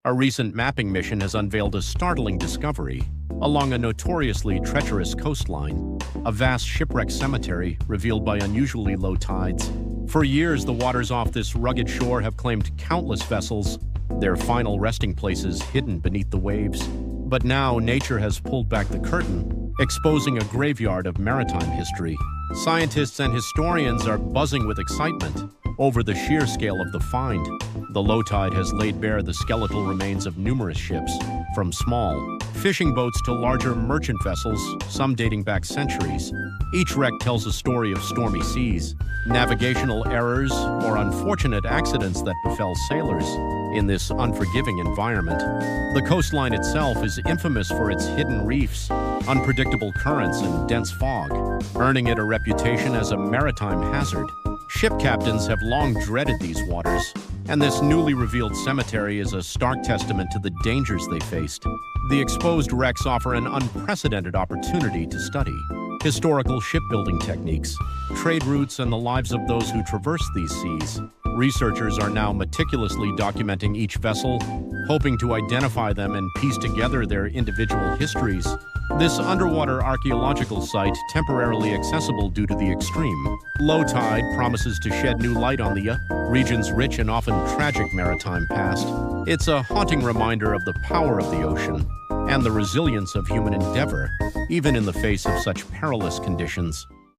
A recent mapping mission has unveiled a startling discovery. Along a notoriously treacherous coastline, a vast shipwreck cemetery revealed by unusually low tides. For years, the waters off this rugged shore have claimed countless vessels, their final resting places hidden beneath the waves. But now, nature has pulled back the curtain, exposing a graveyard of maritime history. Scientists and historians are buzzing with excitement over the sheer scale of the find. The low tide has laid bare the skeletal remains of numerous ships, from small fishing boats to larger merchant vessels, some dating back centuries. Each wreck tells a story of stormy seas, navigational errors, or unfortunate accidents that befell sailors in this unforgiving environment. The coastline itself is infamous for its hidden reefs, unpredictable currents, and dense fog, earning it a reputation as a maritime hazard. Ship captains have long dreaded these waters, and this newly revealed cemetery is a stark testament to the dangers they faced. The exposed wrecks offer an unprecedented opportunity to study historical shipbuilding techniques, trade routes, and the lives of those who traverse these seas. Researchers are now meticulously documenting each vessel, hoping to identify them and piece together their individual histories. This underwater archaeological site, temporarily accessible due to the extreme low tide, promises to shed new light on the region's rich and often tragic maritime past. It's a haunting reminder of the power of the ocean and the resilience of human endeavor, even in the face of such perilous conditions.